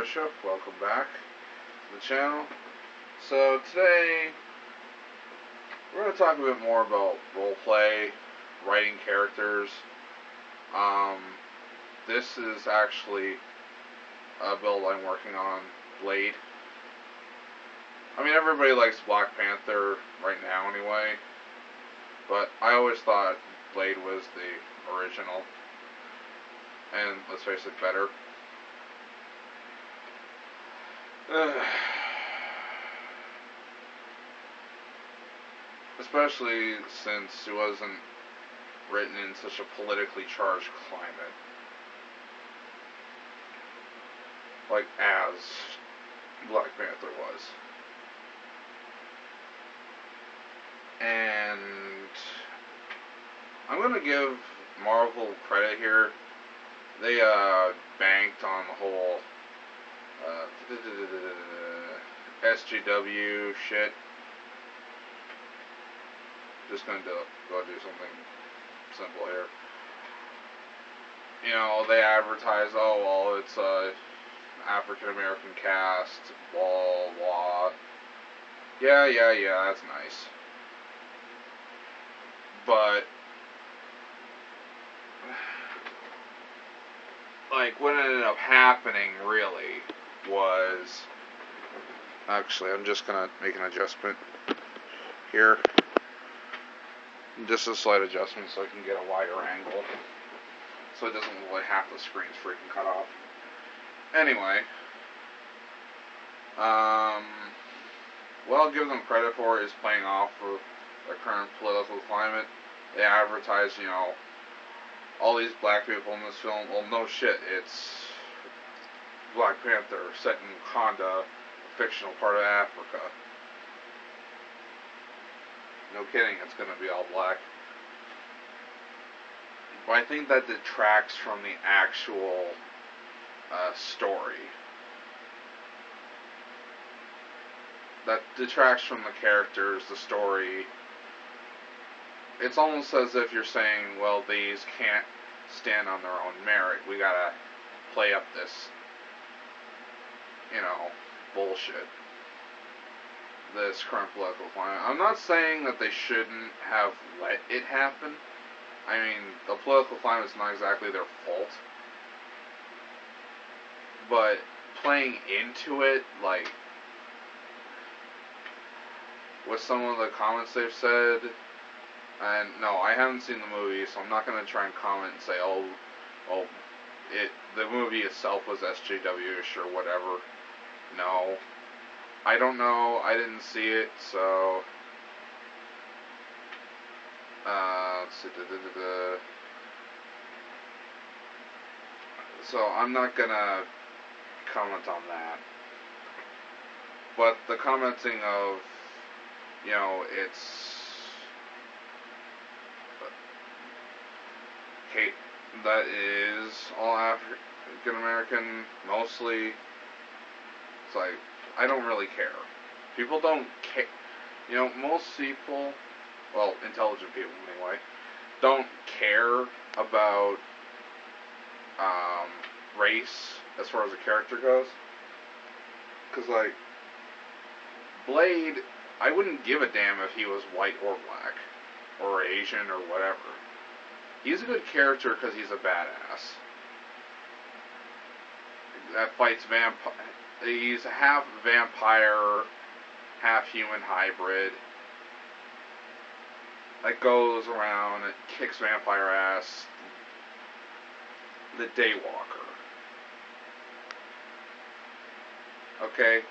Bishop. Welcome back to the channel. So today we're going to talk a bit more about roleplay, writing characters. This is actually a build I'm working on, Blade. I mean, everybody likes Black Panther right now anyway, but I always thought Blade was the original, and let's face it, better. Especially since it wasn't written in such a politically charged climate, like as Black Panther was. And I'm gonna give Marvel credit here. They banked on the whole SJW shit. Just gonna go do something simple here. You know, they advertise, oh well, it's a African American cast, blah blah. Yeah, that's nice. But like what ended up happening really was, actually I'm just gonna make an adjustment here. Just a slight adjustment so I can get a wider angle, so it doesn't look like half the screen's freaking cut off. Anyway, what I'll give them credit for is playing off of the current political climate. They advertise, you know, all these black people in this film. Well, no shit, it's Black Panther set in Wakanda, a fictional part of Africa. No kidding, it's going to be all black. But I think that detracts from the actual story. That detracts from the characters, the story. It's almost as if you're saying, well, these can't stand on their own merit. We gotta play up this, you know, bullshit. This current political climate. I'm not saying that they shouldn't have let it happen. I mean, the political climate is not exactly their fault. But playing into it, like, with some of the comments they've said, and no, I haven't seen the movie, so I'm not going to try and comment and say, the movie itself was SJW-ish or whatever. No. I don't know, I didn't see it, so let's see, so I'm not gonna comment on that. But the commenting of, you know, it's Kate, that is all African American, mostly. It's like, I don't really care. People don't care. You know, most people, well, intelligent people anyway, don't care about race as far as a character goes. Because, like, Blade, I wouldn't give a damn if he was white or black, or Asian or whatever. He's a good character because he's a badass. That fights vampire. He's a half vampire, half human hybrid that goes around and kicks vampire ass. The Daywalker. Okay?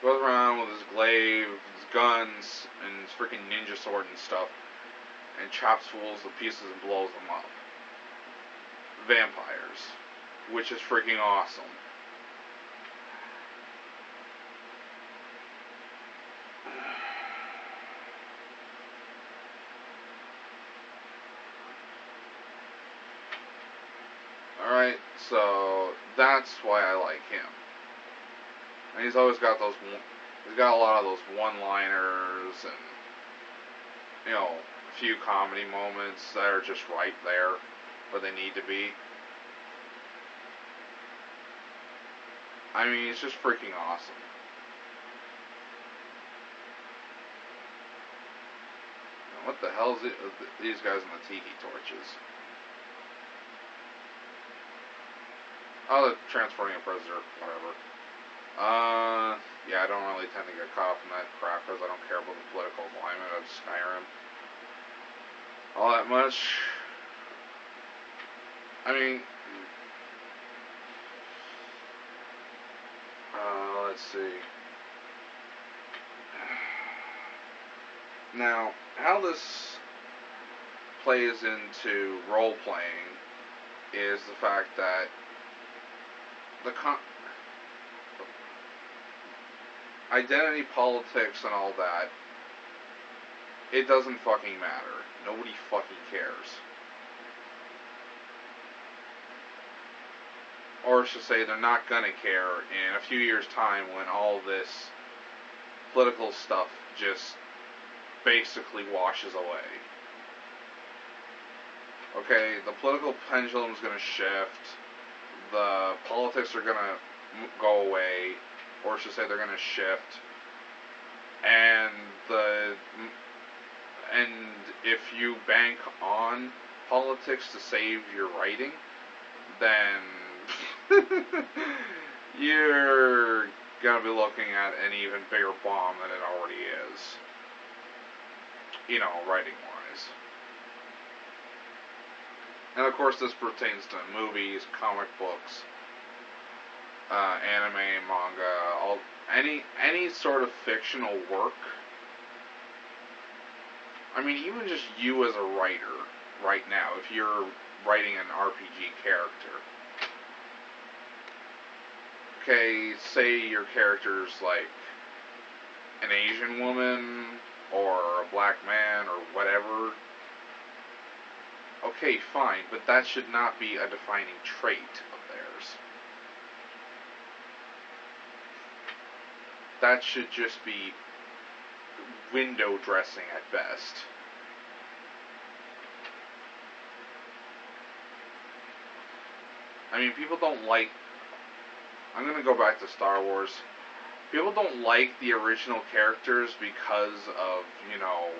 Goes around with his glaive, his guns, and his freaking ninja sword and stuff, and chops fools to pieces and blows them up. Vampires. Which is freaking awesome. Alright, so that's why I like him. And he's always got he's got a lot of those one-liners and, you know, a few comedy moments that are just right there, where they need to be. I mean, it's just freaking awesome. Now, what the hell is it, these guys in the tiki torches? Oh, they're transporting a prisoner, whatever. Yeah, I don't really tend to get caught up in that crap because I don't care about the political climate of Skyrim all that much. I mean, let's see. Now, how this plays into role-playing is the fact that the identity politics and all that, it doesn't fucking matter. Nobody fucking cares. Or I should say, they're not gonna care in a few years' time when all this political stuff just basically washes away. Okay, the political pendulum's gonna shift, the politics are gonna go away, or I should say they're gonna shift, and if you bank on politics to save your writing, then you're gonna be looking at an even bigger bomb than it already is. You know, writing-wise. And of course this pertains to movies, comic books, anime, manga, any sort of fictional work. I mean, even just you as a writer, right now, if you're writing an RPG character. Okay, say your character's like an Asian woman, or a black man, or whatever. Okay, fine, but that should not be a defining trait of theirs. That should just be window dressing at best. I mean, people don't like... I'm gonna go back to Star Wars. People don't like the original characters because of, you know,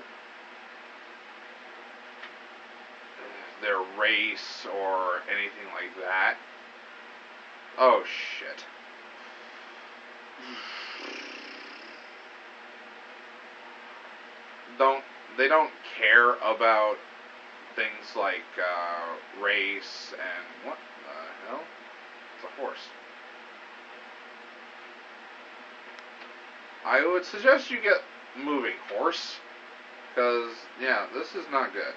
their race or anything like that. Oh, shit. They don't care about things like race and what the hell? It's a horse. I would suggest you get moving, horse, because yeah, this is not good.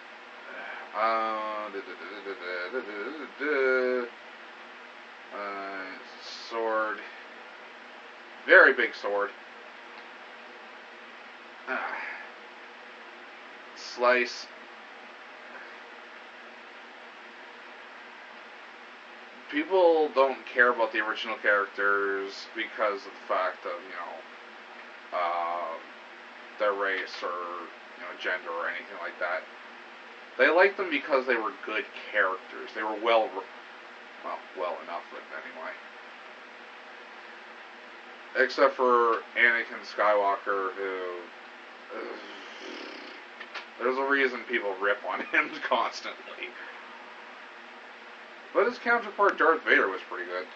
Sword, very big sword. Slice. People don't care about the original characters because of the fact of, you know, their race or, you know, gender or anything like that. They like them because they were good characters. They were well enough written anyway. Except for Anakin Skywalker, who... there's a reason people rip on him constantly. But his counterpart, Darth Vader, was pretty good.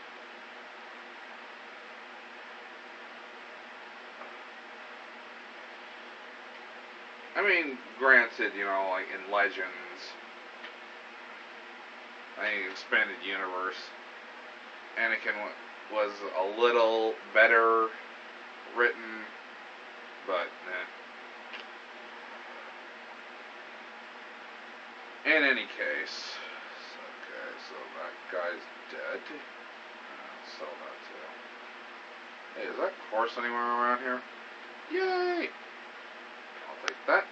I mean, granted, you know, like in Legends, the expanded universe, Anakin was a little better written, but in any case, okay, so that guy's dead. Sell that too. Hey, is that horse anywhere around here? Yay! I'll take that.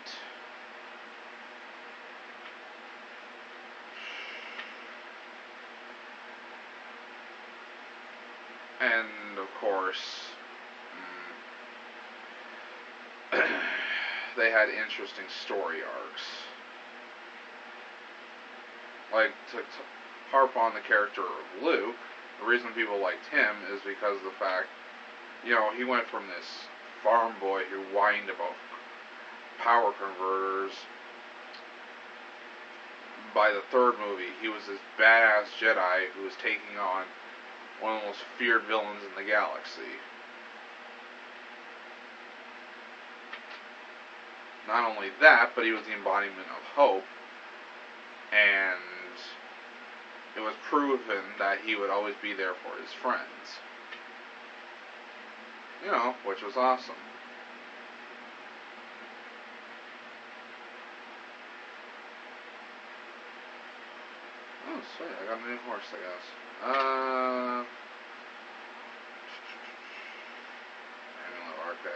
And, of course, they had interesting story arcs. Like, to harp on the character of Luke, The reason people liked him is because of the fact, he went from this farm boy who whined about power converters. By the third movie, he was this badass Jedi who was taking on one of the most feared villains in the galaxy. Not only that, but he was the embodiment of hope, and it was proven that he would always be there for his friends. Which was awesome. Oh, sweet, I got a new horse, I guess. Amulet Arche,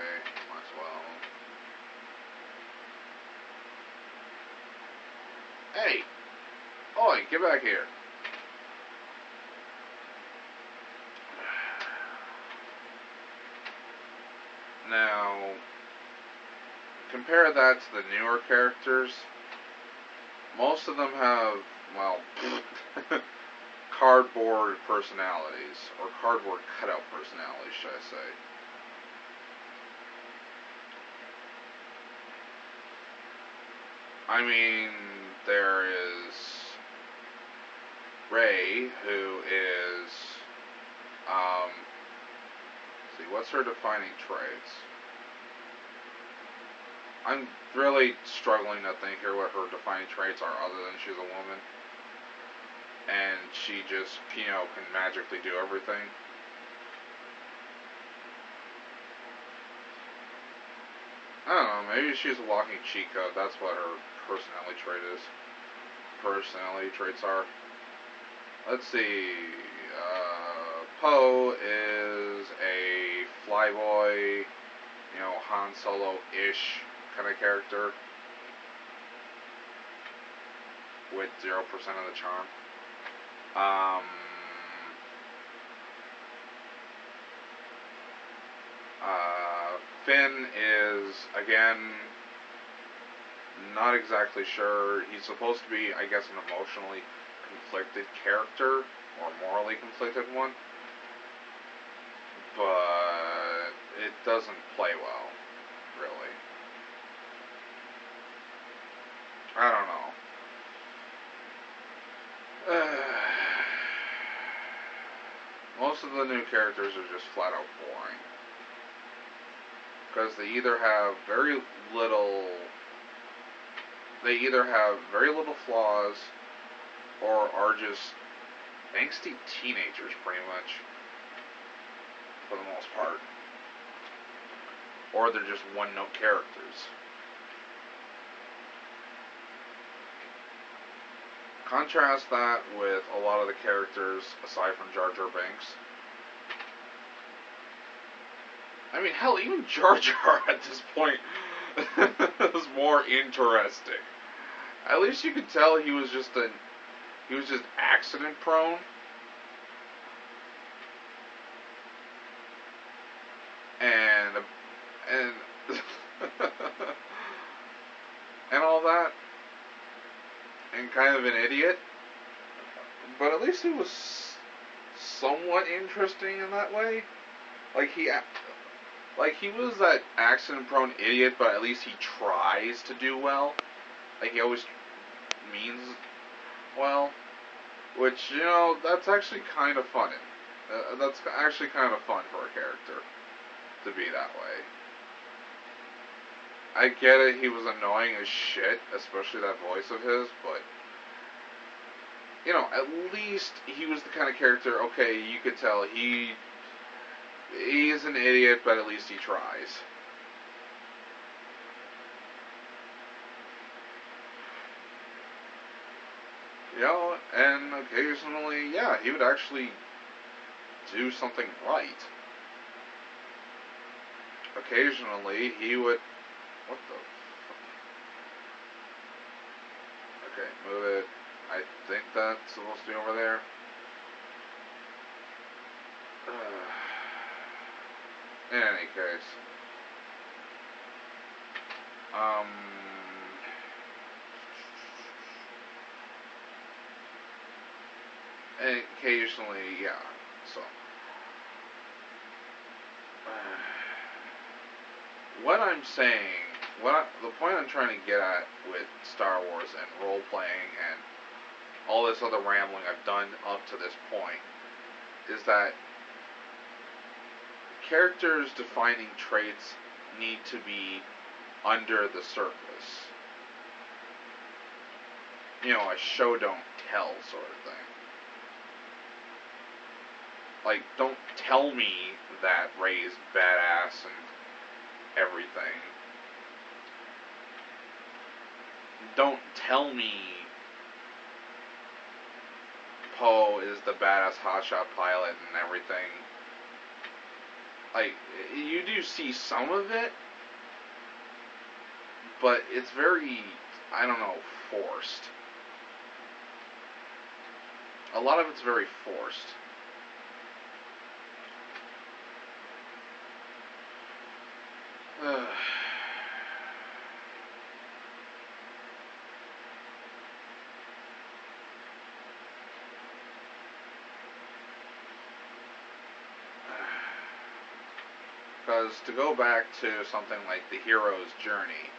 might as well. Hey! Oi, get back here. Now, compare that to the newer characters. Most of them have, well, cardboard personalities, or cardboard cutout personalities, should I say. I mean, there is Rey, who is, let's see, what's her defining traits? I'm really struggling to think here what her defining traits are other than she's a woman. And she just, can magically do everything. I don't know, maybe she's a walking cheat code. That's what her personality traits are. Let's see. Poe is a flyboy, Han Solo-ish kind of character with 0% of the charm. Finn is, again, not exactly sure. He's supposed to be, I guess, an emotionally conflicted character, or morally conflicted one, but it doesn't play well, really. I don't know. Most of the new characters are just flat out boring. Because they either have very little flaws, or are just angsty teenagers, pretty much, for the most part. Or they're just one-note characters. Contrast that with a lot of the characters, aside from Jar Jar Binks. I mean, hell, even Jar Jar at this point was more interesting. At least you could tell he was just accident prone. And and all that. And kind of an idiot. But at least he was somewhat interesting in that way. Like he was that accident-prone idiot, but at least he tries to do well. Like, he always means well. Which, that's actually kind of fun. That's actually kind of fun for a character to be that way. I get it, he was annoying as shit, especially that voice of his, but, at least he was the kind of character, okay, you could tell he's an idiot, but at least he tries. And occasionally, he would actually do something right. Occasionally, he would... What the fuck? Okay, move it. I think that's supposed to be over there. In any case. And occasionally, So, what I'm saying, the point I'm trying to get at with Star Wars and role playing and all this other rambling I've done up to this point is that characters' defining traits need to be under the surface. You know, a show don't tell sort of thing. Like, don't tell me that Rey's badass and everything. Don't tell me Poe is the badass hotshot pilot and everything. Like, you do see some of it, but it's very, I don't know, forced. A lot of it's very forced. Because to go back to something like the hero's journey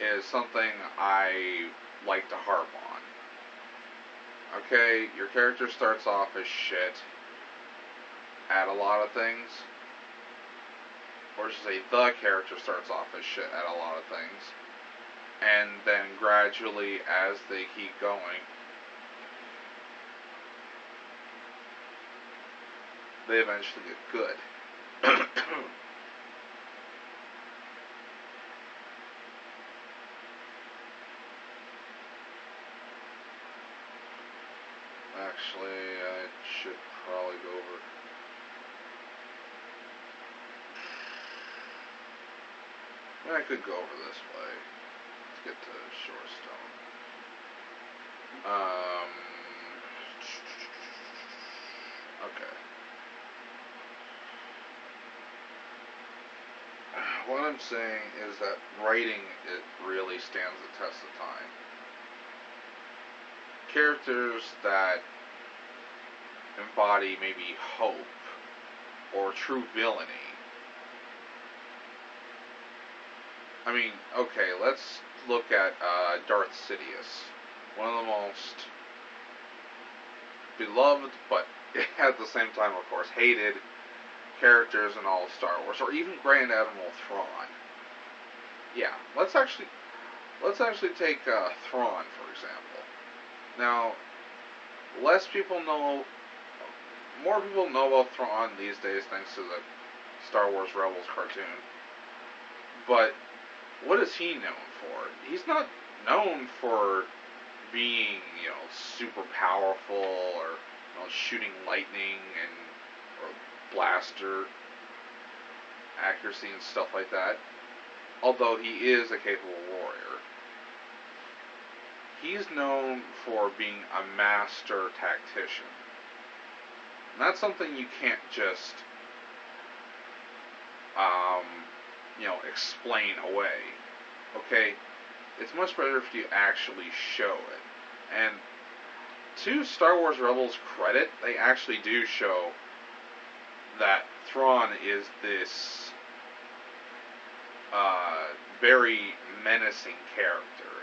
is something I like to harp on. Okay, your character starts off as shit at a lot of things. Or I should say, the character starts off as shit at a lot of things. And then gradually, as they keep going, they eventually get good. Actually, I should probably go over. I could go over this way. Let's get to Shorestone. Okay. What I'm saying is that writing, it really stands the test of time. Characters that embody maybe hope or true villainy. I mean, okay, let's look at Darth Sidious. One of the most beloved, but at the same time, of course, hated characters in all of Star Wars, or even Grand Admiral Thrawn. Yeah, let's actually take Thrawn, for example. Now, more people know about Thrawn these days thanks to the Star Wars Rebels cartoon. But what is he known for? He's not known for being, super powerful or shooting lightning or blaster accuracy and stuff like that. Although he is a capable warrior. He's known for being a master tactician. And that's something you can't just, explain away. Okay? It's much better if you actually show it. And to Star Wars Rebels' credit, they actually do show that Thrawn is this very menacing character.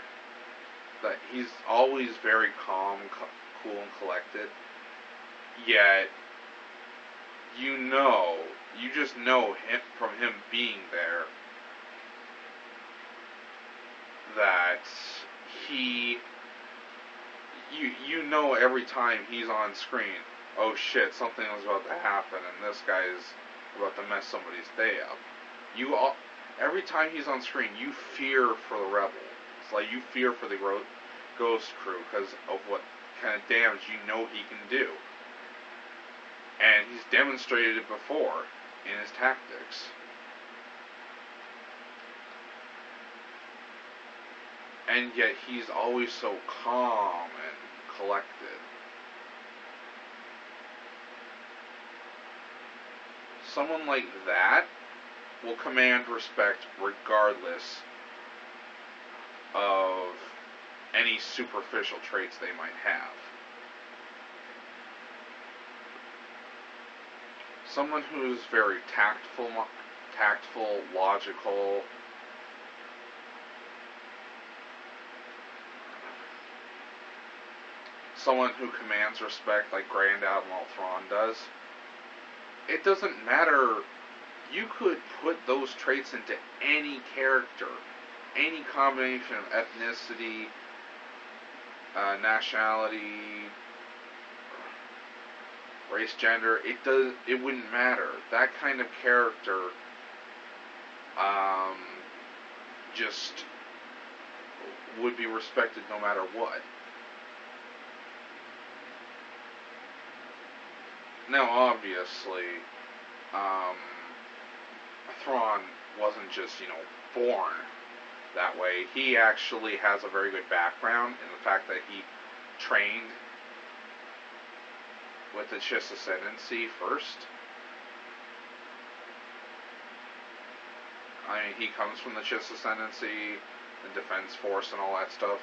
That he's always very calm, cool, and collected. Yet, you just know him from him being there that you know every time he's on screen, oh shit, something was about to happen, and this guy's about to mess somebody's day up. Every time he's on screen, you fear for the rebel. It's like you fear for the Ghost Crew because of what kind of damage you know he can do. And he's demonstrated it before in his tactics. And yet he's always so calm and collected. Someone like that will command respect regardless of any superficial traits they might have. someone who's very tactful, logical. Someone who commands respect like Grand Admiral Thrawn does. It doesn't matter. You could put those traits into any character, any combination of ethnicity, nationality, race, gender. It wouldn't matter. That kind of character, just would be respected no matter what. Now, obviously, Thrawn wasn't just, born that way. He actually has a very good background in the fact that he trained with the Chiss Ascendancy first. I mean, he comes from the Chiss Ascendancy, the Defense Force, and all that stuff.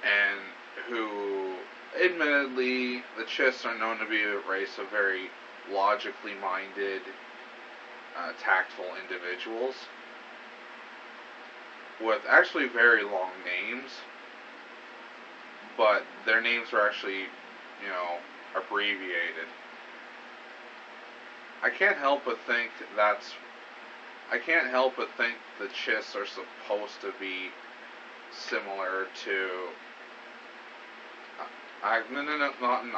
And who, admittedly, the Chiss are known to be a race of very logically minded, tactful individuals with actually very long names, but their names are actually, abbreviated. I can't help but think the Chiss are supposed to be similar to. No,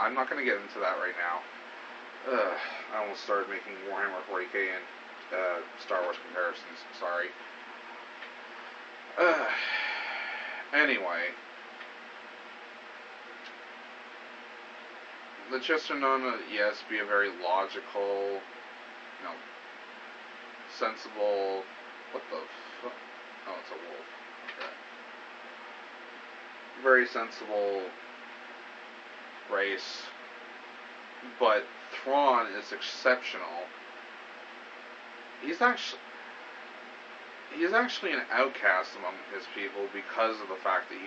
I'm not going to get into that right now. I almost started making Warhammer 40k and Star Wars comparisons. Sorry. Anyway, the Chiss are known to, yes, be a very logical, sensible. What the fuck? Oh, it's a wolf. Okay. Very sensible race, but Thrawn is exceptional. He's actually an outcast among his people because of the fact that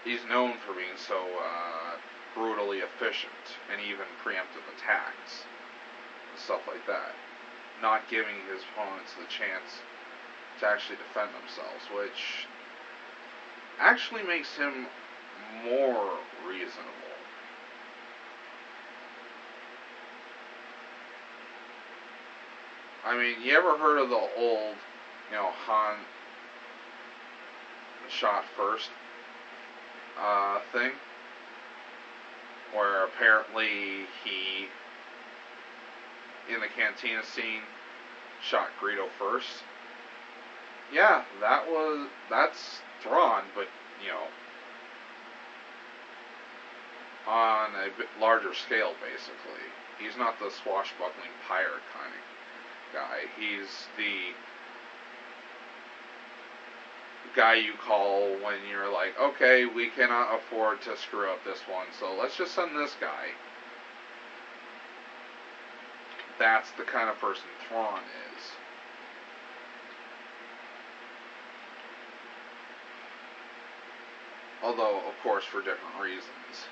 he's known for being so brutally efficient and even preemptive attacks and stuff like that, not giving his opponents the chance to actually defend themselves, which actually makes him more reasonable. I mean, you ever heard of the old, Han shot first thing? Where apparently he, in the cantina scene, shot Greedo first. Yeah, that's Thrawn, but, on a bit larger scale, basically. He's not the swashbuckling pirate kind of guy. He's the guy you call when you're like, okay, we cannot afford to screw up this one, so let's just send this guy. That's the kind of person Thrawn is. Although, of course, for different reasons.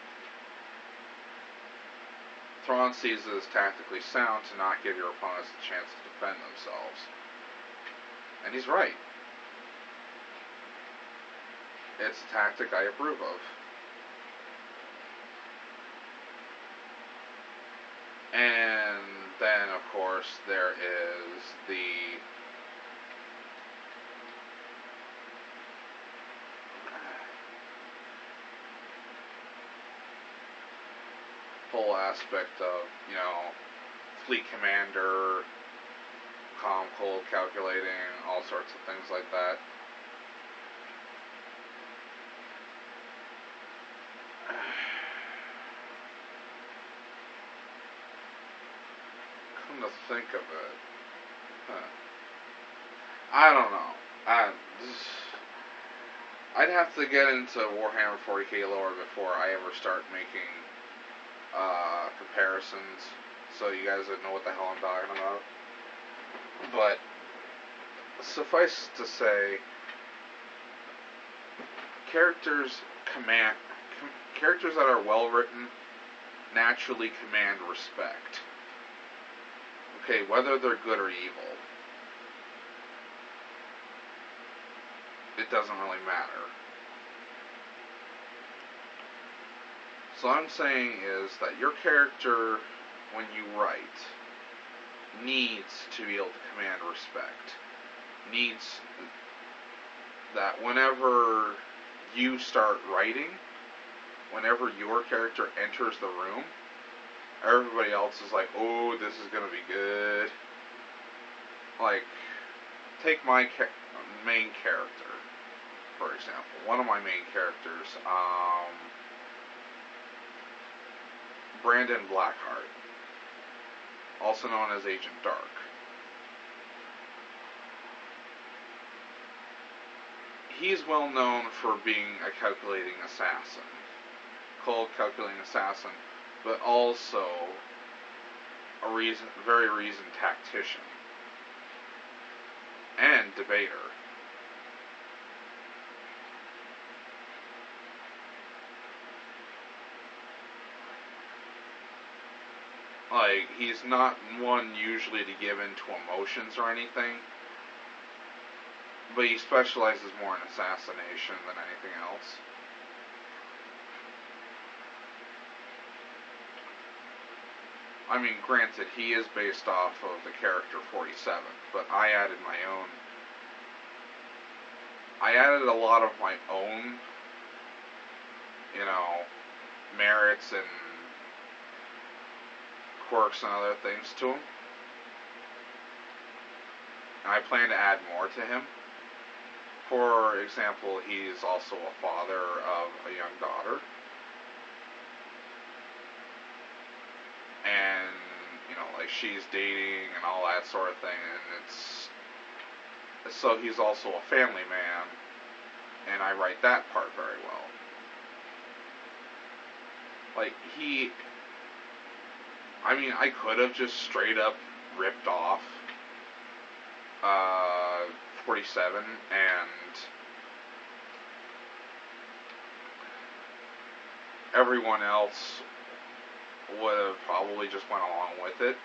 Thrawn sees it as tactically sound to not give your opponents the chance to defend themselves. And he's right. It's a tactic I approve of. And then, of course, there is the whole aspect of, fleet commander, calm, cold, calculating, all sorts of things like that. Come to think of it, I don't know. I'd have to get into Warhammer 40k lore before I ever start making comparisons, so you guys would know what the hell I'm talking about. But suffice to say, characters command characters that are well written naturally command respect. Okay, whether they're good or evil, it doesn't really matter. So what I'm saying is that your character, when you write, needs to be able to command respect. Needs that whenever you start writing, whenever your character enters the room, everybody else is like, oh, this is going to be good. Like, take my main character, for example. One of my main characters, Brandon Blackheart, also known as Agent Dark. He's well known for being a calculating assassin, cold calculating assassin, but also a very reasoned tactician and debater. Like, he's not one usually to give in to emotions or anything, but he specializes more in assassination than anything else. I mean, granted, he is based off of the character 47, but I added my own. I added a lot of my own, merits and quirks and other things to him. And I plan to add more to him. For example, he's also a father of a young daughter. And, like, she's dating and all that sort of thing. And so he's also a family man. And I write that part very well. Like, I could have just straight up ripped off 47 and everyone else would have probably just went along with it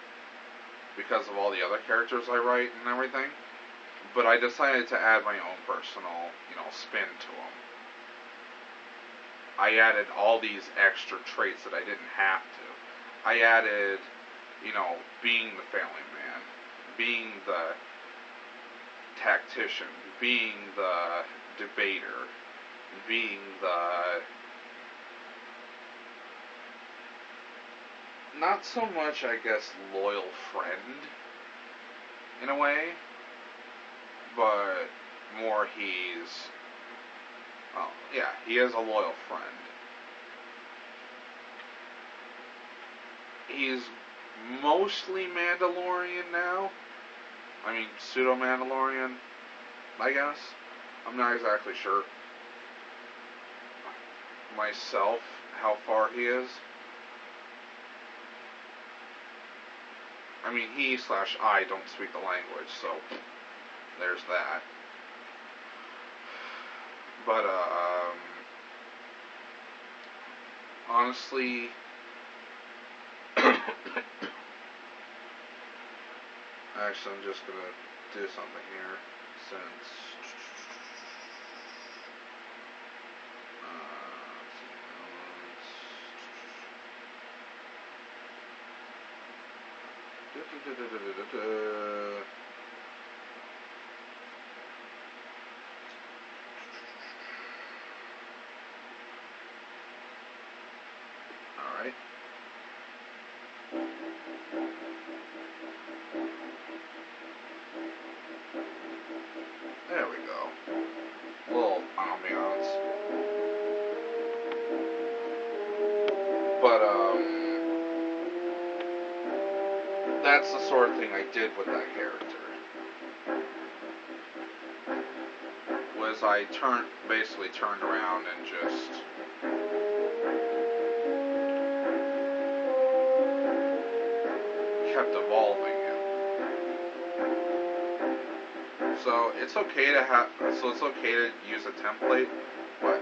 because of all the other characters I write and everything. But I decided to add my own personal, spin to them. I added all these extra traits that I didn't have to. I added, being the family man, being the tactician, being the debater, being the... not so much, I guess, loyal friend, in a way, but more he's... oh, yeah, he is a loyal friend. He's mostly Mandalorian now. I mean, Pseudo Mandalorian, I guess. I'm not exactly sure myself how far he is. I mean, he/I don't speak the language, so there's that. But, honestly, actually, I'm just gonna do something here, since, alright. There we go. Little ambiance. But, that's the sort of thing I did with that character. Was I basically turned around and just kept evolving him. So it's okay to use a template, but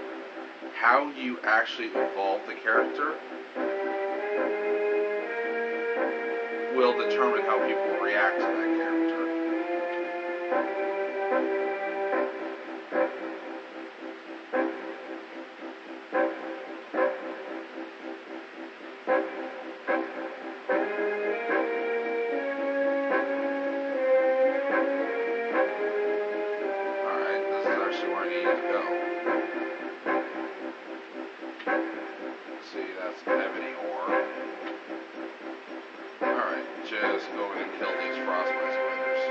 how you actually evolve the character will determine how people react to that character. Alright, this is actually where I need to go. See, that's ebony ore. Alright, just go in and kill these frostbite spiders.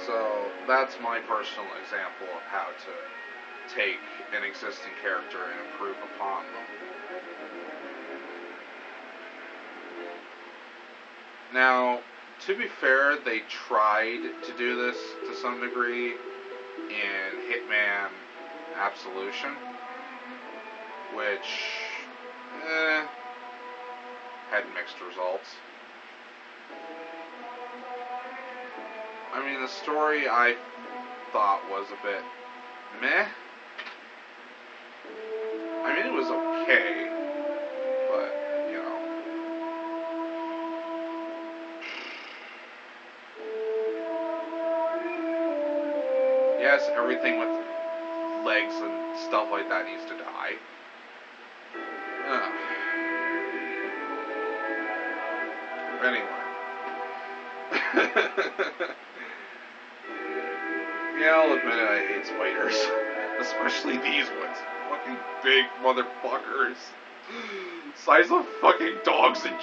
So, that's my personal example of how to take an existing character and improve upon them. Now, to be fair, they tried to do this to some degree in Hitman Absolution, which had mixed results. I mean, the story I thought was a bit meh. I mean, it was okay, but, you know. Yes, everything with legs and stuff like that needs to die. Anyway. Yeah, I'll admit it, I hate spiders. Especially these ones. Fucking big motherfuckers. Size of fucking dogs and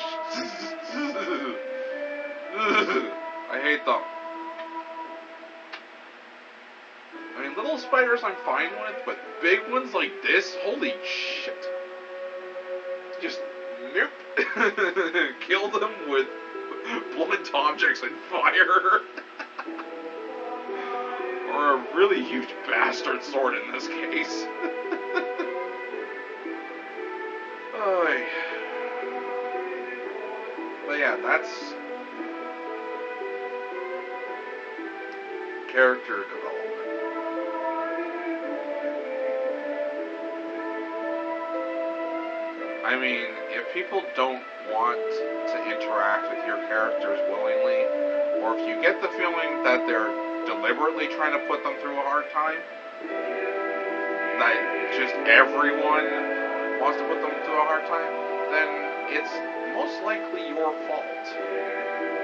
I hate them. I mean, little spiders I'm fine with, but big ones like this, holy shit. Just, nope. Kill them with blunt objects and fire. Or a really huge bastard sword in this case. Oy. But yeah, that's character development. I mean, if people don't want to interact with your characters willingly, or if you get the feeling that they're deliberately trying to put them through a hard time, that just everyone wants to put them through a hard time, then it's most likely your fault.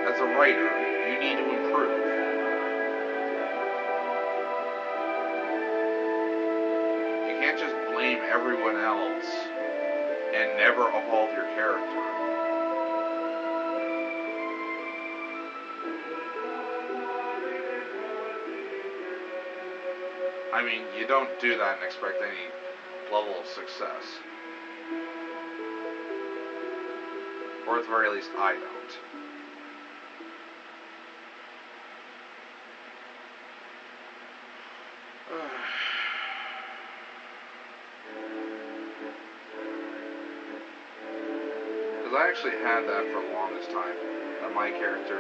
As a writer, you need to improve. You can't just blame everyone else and never evolve your character. I mean, you don't do that and expect any level of success. Or at the very least, I don't. Because I actually had that for the longest time. That my character...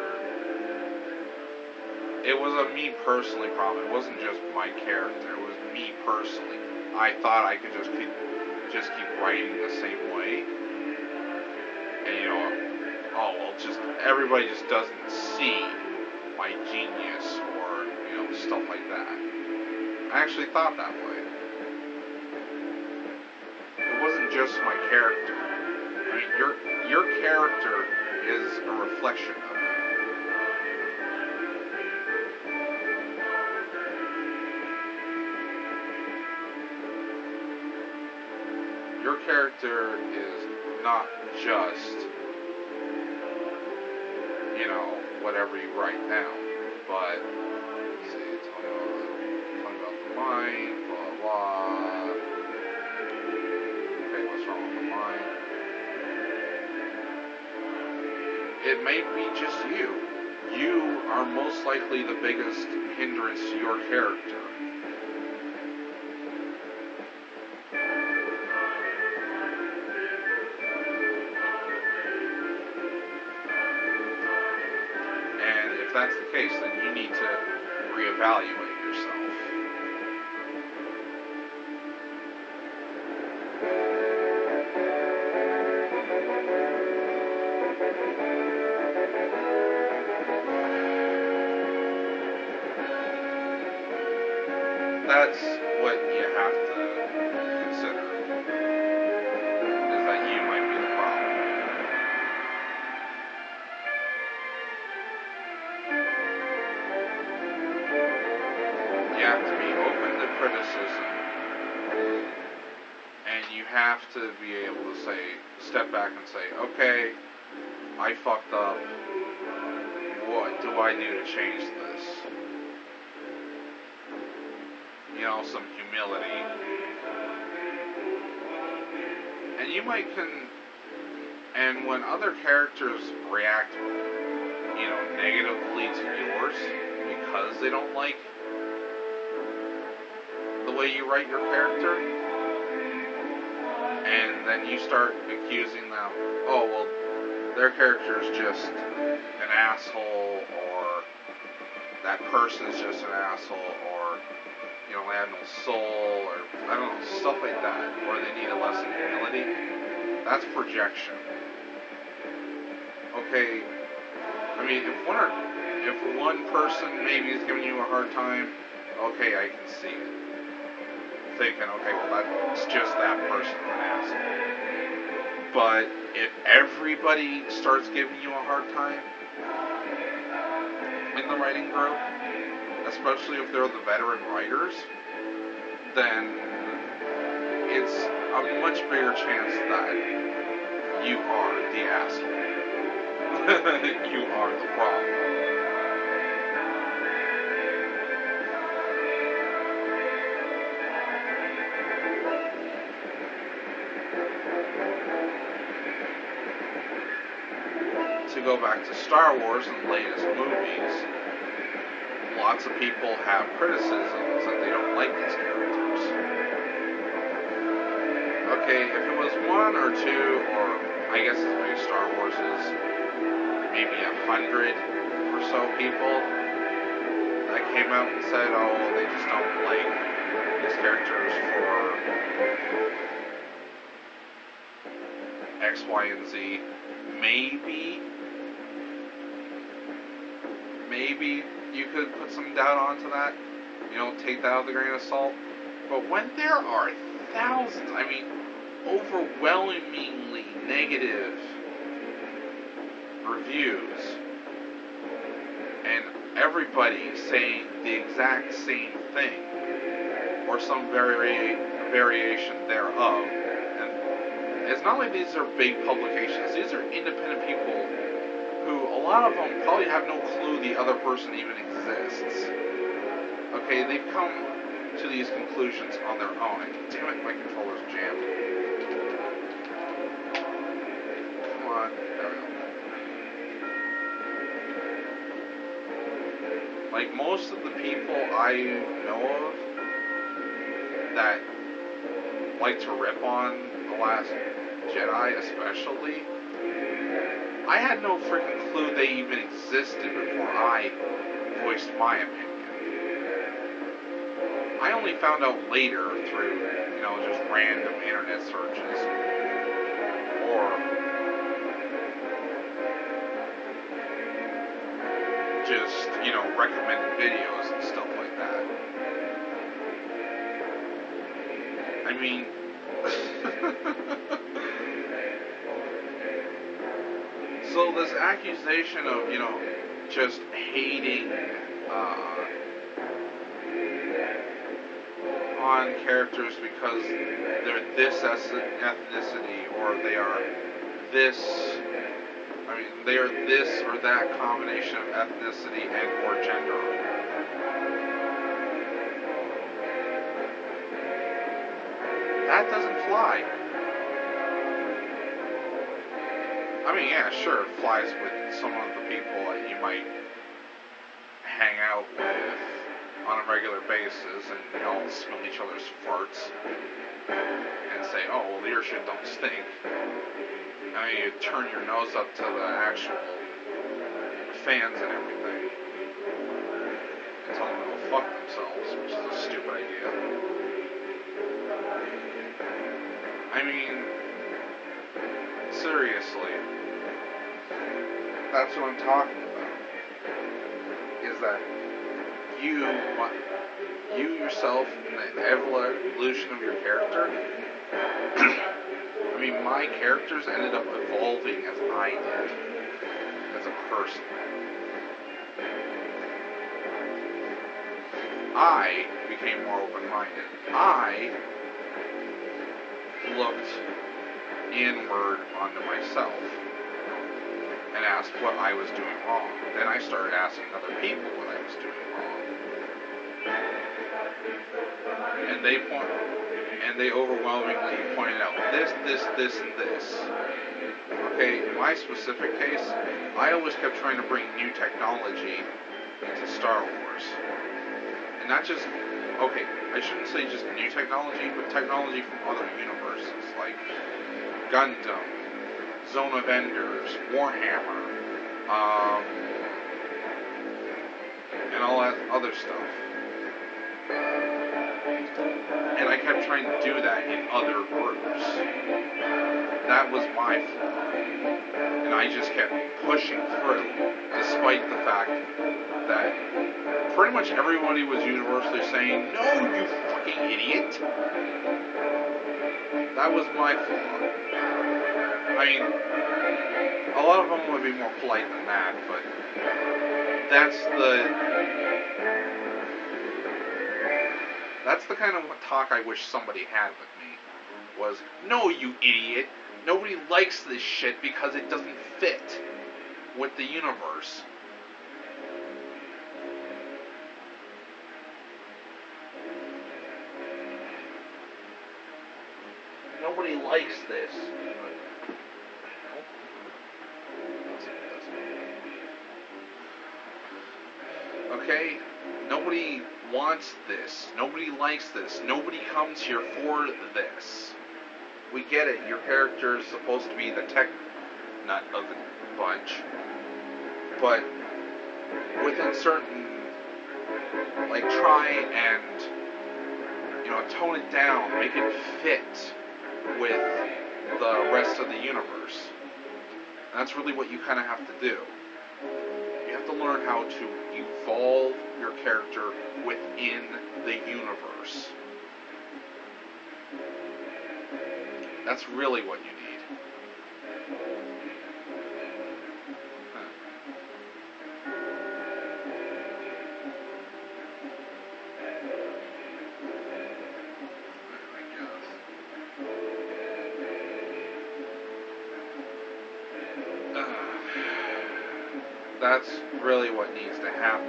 It was a me personally problem. It wasn't just my character. It was me personally. I thought I could just keep writing the same way. And you know, oh well, just everybody just doesn't see my genius or you know stuff like that. I actually thought that way. It wasn't just my character. I mean, your character is a reflection of you. Your character is not just, you know, whatever you write down, but, let's see, talking about the mind, blah, blah. Okay, what's wrong with the mind? It may be just you. You are are most likely the biggest hindrance to your character. And if that's the case, then you need to reevaluate yourself. That's what you have to consider, is that you might be the problem. You have to be open to criticism, and you have to be able to step back and say, okay, I fucked up. What do I do to change this? You know, some humility. And you might and when other characters react, you know, negatively to yours because they don't like the way you write your character, and then you start accusing them, oh, well, their character is just an asshole, or that person is just an asshole, or, you know, they have no soul, or, I don't know, stuff like that, or they need a lesson in humility. That's projection. Okay, I mean, if one person maybe is giving you a hard time, okay, I can see it. Thinking, okay, well, that's just that person, an asshole. But if everybody starts giving you a hard time in the writing group, especially if they're the veteran writers, then it's a much bigger chance that you are the asshole. You are the problem. To go back to Star Wars and the latest movies, lots of people have criticisms that they don't like these characters. Okay, if it was one or two, or I guess as big as Star Wars is, maybe 100 or so people that came out and said, oh, they just don't like these characters for X, Y, and Z, maybe you could put some doubt onto that, you know, take that with a grain of salt. But when there are thousands, I mean, overwhelmingly negative reviews, and everybody saying the exact same thing, or some variation thereof, and it's not like these are big publications, these are independent people who, a lot of them probably have no clue the other person even exists. Okay, they've come to these conclusions on their own. And damn it, my controller's jammed. Come on, there we go. Like, most of the people I know of that like to rip on The Last Jedi especially, I had no freaking clue they even existed before I voiced my opinion. I only found out later through, you know, just random internet searches, or just, you know, recommended videos and stuff like that. I mean, so this accusation of, you know, just hating on characters because they're this ethnicity, or they are this, I mean, they are this or that combination of ethnicity and or gender. That doesn't fly. I mean, yeah, sure, it flies with some of the people that you might hang out with on a regular basis and all smell each other's farts and say, oh, well, your shit don't stink. I mean, you turn your nose up to the actual fans and everything and tell them to go fuck themselves, which is a stupid idea. I mean, seriously, that's what I'm talking about. Is that you yourself, in the evolution of your character, I mean, my characters ended up evolving as I did, as a person. I became more open-minded. I looked inward onto myself and asked what I was doing wrong. Then I started asking other people what I was doing wrong. And they overwhelmingly pointed out this, and this. Okay, in my specific case, I always kept trying to bring new technology into Star Wars. And not just, okay, I shouldn't say just new technology, but technology from other universes, like Gundam, Zone of Enders, Warhammer, and all that other stuff. And I kept trying to do that in other groups. That was my flaw. And I just kept pushing through, despite the fact that pretty much everybody was universally saying, no, you fucking idiot. That was my flaw. I mean, a lot of them would be more polite than that, but that's the kind of talk I wish somebody had with me. Was, no, you idiot. Nobody likes this shit because it doesn't fit with the universe. Nobody likes this. Okay? Nobody wants this. Nobody likes this. Nobody comes here for this. We get it. Your character is supposed to be the tech nut of the bunch. But within certain, like, try and, tone it down. Make it fit with the rest of the universe. And that's really what you kind of have to do. You have to learn how to evolve your character within the universe. That's really what you need. That's really what needs to happen.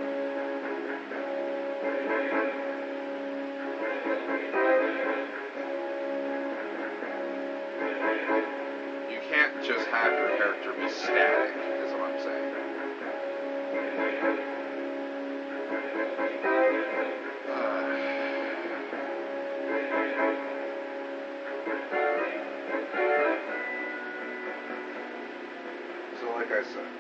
You can't just have your character be static, is what I'm saying. So like I said,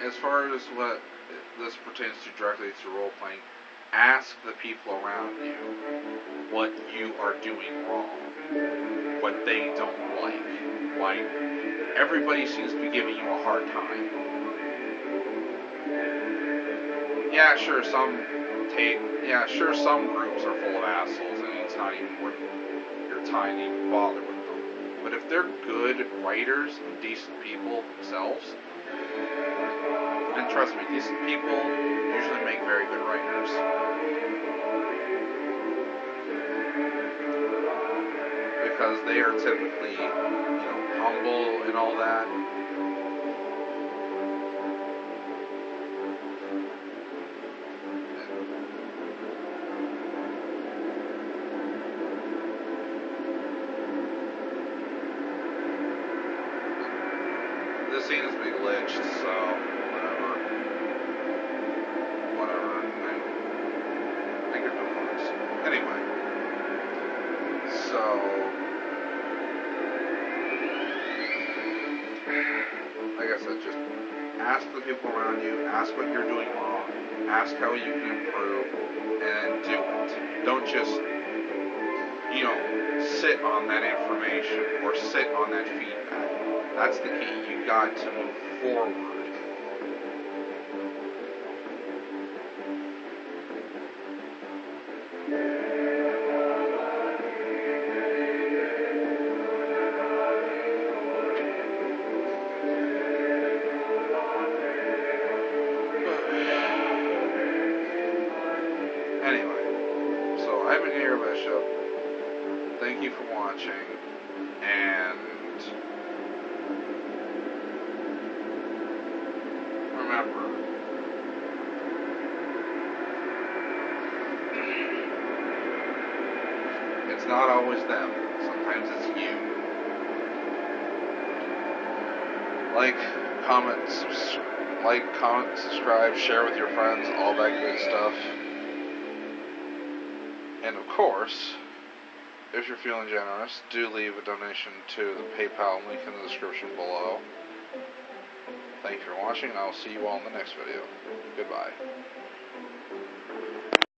as far as what this pertains to directly to role-playing, ask the people around you what you are doing wrong, what they don't like. Why everybody seems to be giving you a hard time. Sure, some groups are full of assholes and it's not even worth your time to even bother with them. But if they're good writers and decent people themselves, and trust me, decent people usually make very good writers. Because they are typically, humble and all that. This scene has been glitched, so whatever. is just ask the people around you, ask what you're doing wrong, ask how you can improve, and do it. Don't just, sit on that information or sit on that feedback. That's the key. You got to move forward. Anyway, so I've been here, Bishop. Thank you for watching, and remember, it's not always them. Sometimes it's you. Like, comment, subscribe, share with your friends, all that good stuff. And of course, if you're feeling generous, do leave a donation to the PayPal link in the description below. Thank you for watching, and I will see you all in the next video. Goodbye.